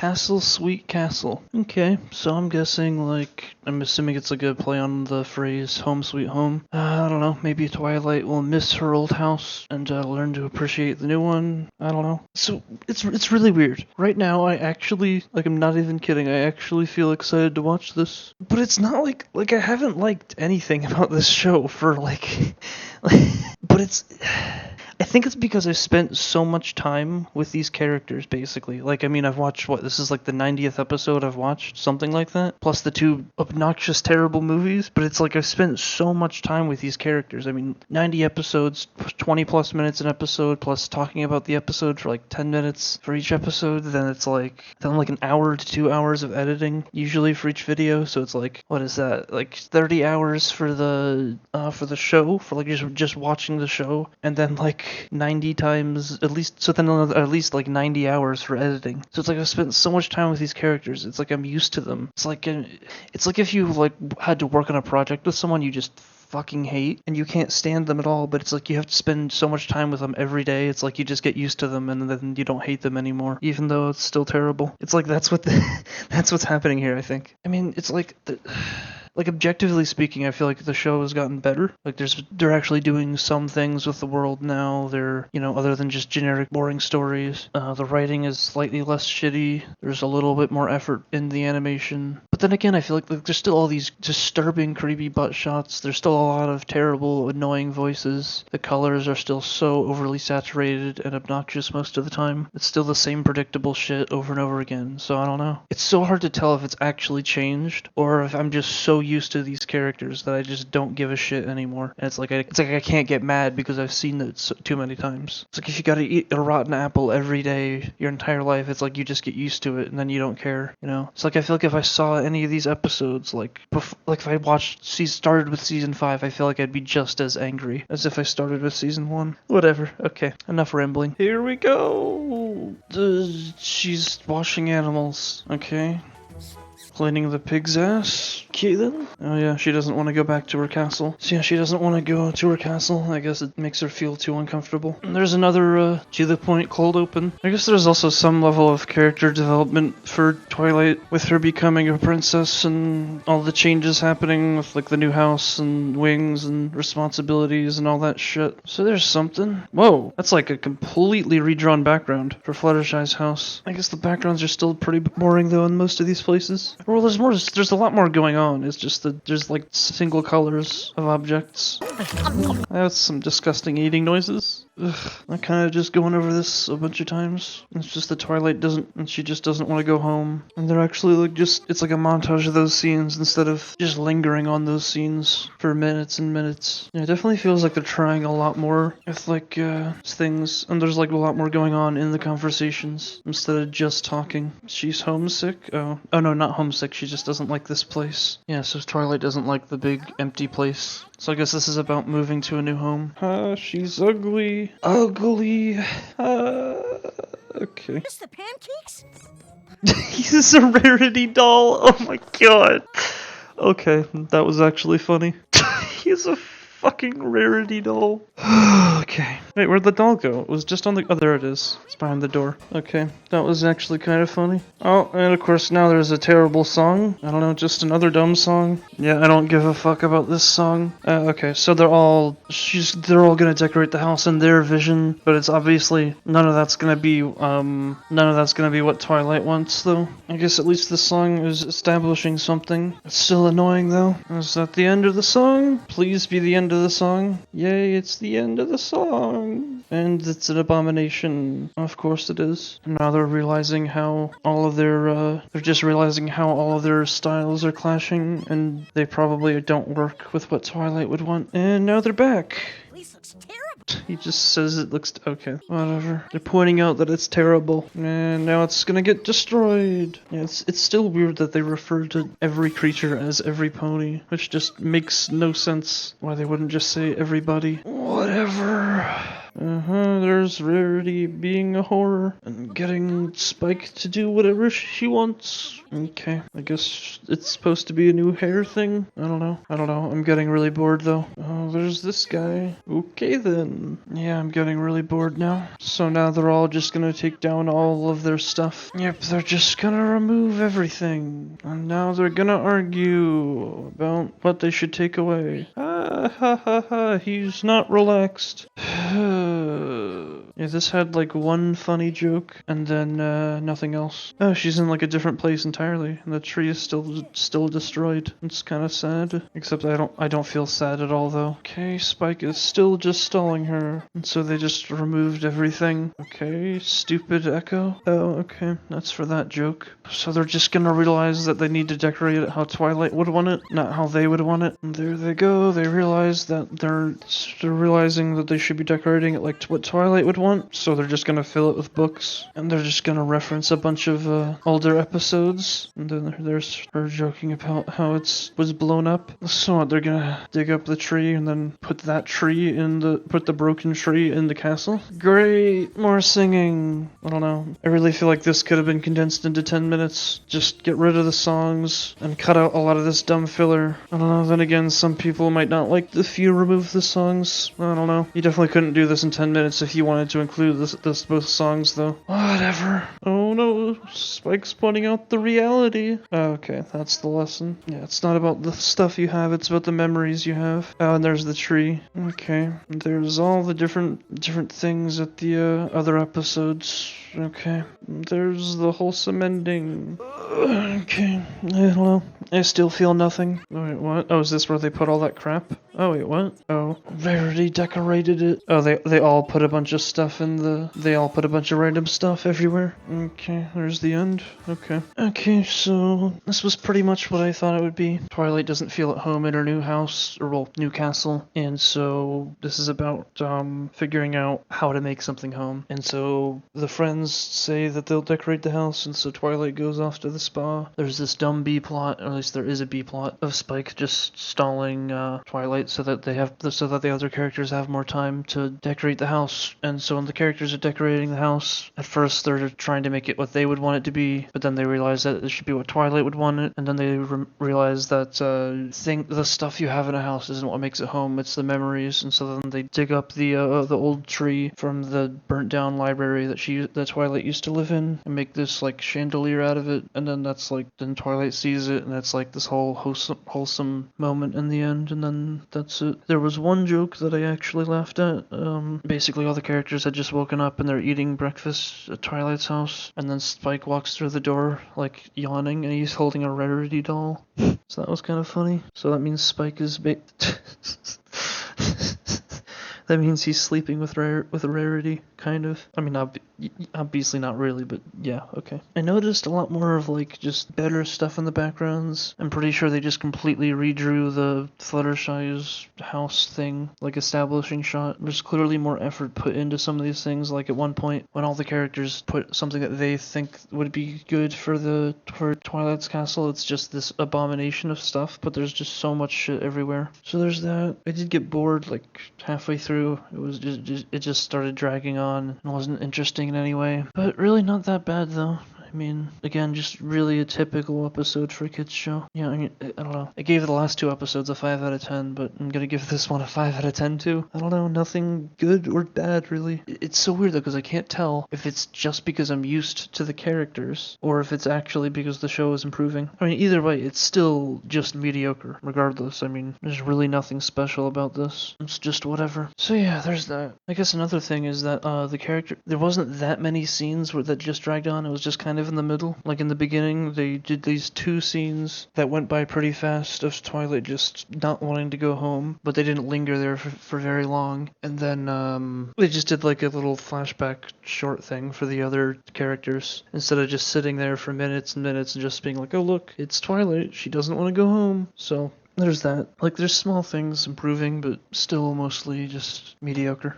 Castle Sweet Castle. Okay, so I'm guessing, like, I'm assuming it's a good play on the phrase home sweet home. I don't know, maybe Twilight will miss her old house and learn to appreciate the new one. I don't know. So, it's really weird. Right now, I actually, like, I'm not even kidding, I actually feel excited to watch this. But it's not like I haven't liked anything about this show for, like but it's... I think it's because I've spent so much time with these characters, basically. Like, I mean, I've watched, this is like the 90th episode I've watched, something like that, plus the 2 obnoxious, terrible movies, but it's like I've spent so much time with these characters. I mean, 90 episodes, 20 plus minutes an episode, plus talking about the episode for like 10 minutes for each episode, then it's like an hour to 2 hours of editing, usually for each video, so it's like, what is that, like 30 hours for the show, for like just watching the show, and then like 90 times at least, so then at least like 90 hours for editing. So it's like I've spent so much time with these characters, it's like I'm used to them. It's like if you like had to work on a project with someone you just fucking hate and you can't stand them at all, but it's like you have to spend so much time with them every day. It's like you just get used to them and then you don't hate them anymore, even though it's still terrible. It's like that's what's happening here, I think. I mean, it's like like, objectively speaking, I feel like the show has gotten better. Like, they're actually doing some things with the world now. They're, other than just generic boring stories. The writing is slightly less shitty. There's a little bit more effort in the animation. But then again, I feel like there's still all these disturbing, creepy butt shots. There's still a lot of terrible, annoying voices. The colors are still so overly saturated and obnoxious most of the time. It's still the same predictable shit over and over again. So I don't know. It's so hard to tell if it's actually changed or if I'm just so used to these characters that I just don't give a shit anymore. And it's like I can't get mad because I've seen it too many times. It's like if you gotta eat a rotten apple every day your entire life, it's like you just get used to it and then you don't care, It's like I feel like if I saw any of these episodes, like if I started with season 5, I feel like I'd be just as angry as if I started with season 1. Whatever. Okay, enough rambling. Here we go. She's washing animals. Okay. Cleaning the pig's ass. Okay then. Oh yeah, she doesn't want to go back to her castle. So yeah, she doesn't want to go to her castle. I guess it makes her feel too uncomfortable. And there's another to the point cold open. I guess there's also some level of character development for Twilight with her becoming a princess and all the changes happening with like the new house and wings and responsibilities and all that shit. So there's something. Whoa, that's like a completely redrawn background for Fluttershy's house. I guess the backgrounds are still pretty boring though in most of these places. Well, there's a lot more going on. It's just that there's like single colors of objects. That's some disgusting eating noises. Ugh, I'm kind of just going over this a bunch of times. It's just that Twilight she just doesn't want to go home. And they're actually like it's like a montage of those scenes instead of just lingering on those scenes for minutes and minutes. Yeah, it definitely feels like they're trying a lot more with like things, and there's like a lot more going on in the conversations instead of just talking. She's homesick? Oh no, not homesick. She just doesn't like this place. Yeah, so Twilight doesn't like the big empty place. So I guess this is about moving to a new home. She's ugly. Ugly. Okay. Just the pancakes? He's a rarity doll. Oh my god. Okay, that was actually funny. He's a fucking rarity doll. Okay. Wait, where'd the doll go? It was just on the... Oh, there it is. It's behind the door. Okay, that was actually kind of funny. Oh, and of course now there's a terrible song. I don't know, just another dumb song. Yeah, I don't give a fuck about this song. Okay, so they're all gonna decorate the house in their vision, but it's obviously none of that's gonna be what Twilight wants, though. I guess at least the song is establishing something. It's still annoying, though. Is that the end of the song? Please be the end of the song. Yay, it's the end of the song. And it's an abomination. Of course it is. Now they're realizing how all of their, styles are clashing, and they probably don't work with what Twilight would want. And now they're back. This looks terrible. He just says it looks... Okay, whatever. They're pointing out that it's terrible. And now it's gonna get destroyed. Yeah, it's still weird that they refer to every creature as every pony, which just makes no sense why they wouldn't just say everybody. Whatever. There's Rarity being a whore and getting Spike to do whatever she wants. Okay, I guess it's supposed to be a new hair thing. I don't know. I'm getting really bored though. Oh, there's this guy. Okay then. Yeah, I'm getting really bored now. So now they're all just gonna take down all of their stuff. Yep, they're just gonna remove everything. And now they're gonna argue about what they should take away. Ha, he's not relaxed. Yeah, this had like one funny joke and then nothing else. Oh, she's in like a different place entirely, and the tree is still destroyed. It's kind of sad. Except I don't feel sad at all though. Okay, Spike is still just stalling her, and so they just removed everything. Okay, stupid Echo. Oh, okay, that's for that joke. So they're just gonna realize that they need to decorate it how Twilight would want it, not how they would want it. And there they go. They realize that they're realizing that they should be decorating it like what Twilight would want. So they're just gonna fill it with books, and they're just gonna reference a bunch of older episodes. And then there's her joking about how it was blown up. So they're gonna dig up the tree and then put the broken tree in the castle. Great, more singing. I don't know. I really feel like this could have been condensed into 10 minutes. Just get rid of the songs and cut out a lot of this dumb filler. I don't know. Then again, some people might not like if you remove the songs. I don't know. You definitely couldn't do this in 10 minutes if you wanted to include both songs though. Whatever. Oh no, Spike's pointing out the reality. Okay, that's the lesson. Yeah, it's not about the stuff you have, it's about the memories you have. Oh, and there's the tree. Okay, there's all the different things at the other episodes. Okay, there's the wholesome ending. Okay, I don't know. I still feel nothing. Wait, what? Oh, is this where they put all that crap? Oh, wait, what? Oh, Rarity decorated it. Oh, they all put a bunch of stuff they all put a bunch of random stuff everywhere. Okay, there's the end. Okay. Okay, so this was pretty much what I thought it would be. Twilight doesn't feel at home in her new house, or well, new castle, and so this is about figuring out how to make something home. And so the friends say that they'll decorate the house, and so Twilight goes off to the spa. There's this dumb B plot, or at least there is a B plot, of Spike just stalling Twilight so that the other characters have more time to decorate the house. And so when the characters are decorating the house, at first they're trying to make it what they would want it to be, but then they realize that it should be what Twilight would want it, and then they realize that the stuff you have in a house isn't what makes it home, it's the memories. And so then they dig up the old tree from the burnt down library that Twilight used to live in and make this like chandelier out of it. And then then Twilight sees it, and it's like this whole wholesome moment in the end, and then that's it. There was one joke that I actually laughed at. Basically all the characters had just woken up and they're eating breakfast at Twilight's house, and then Spike walks through the door like yawning, and he's holding a Rarity doll. So that was kind of funny. So that means Spike is that means he's sleeping with Rarity, kind of. I mean, obviously not really, but yeah, okay. I noticed a lot more of like just better stuff in the backgrounds. I'm pretty sure they just completely redrew the Fluttershy's house thing, like establishing shot. There's clearly more effort put into some of these things. Like at one point, when all the characters put something that they think would be good for Twilight's castle, it's just this abomination of stuff. But there's just so much shit everywhere. So there's that. I did get bored like halfway through. It just started dragging on and wasn't interesting in any way. But really not that bad though. I mean, again, just really a typical episode for a kids show. Yeah, I mean, I don't know. I gave the last two episodes a 5 out of 10, but I'm gonna give this one a 5 out of 10 too. I don't know, nothing good or bad really. It's so weird though, because I can't tell if it's just because I'm used to the characters, or if it's actually because the show is improving. I mean, either way, it's still just mediocre, regardless. I mean, there's really nothing special about this. It's just whatever. So yeah, there's that. I guess another thing is that there wasn't that many scenes that just dragged on. It was just kind of in the middle. Like in the beginning, they did these 2 scenes that went by pretty fast of Twilight just not wanting to go home, but they didn't linger there for very long. And then they just did like a little flashback short thing for the other characters instead of just sitting there for minutes and minutes and just being like, oh look, it's Twilight, she doesn't want to go home. So there's that. Like, there's small things improving, but still mostly just mediocre.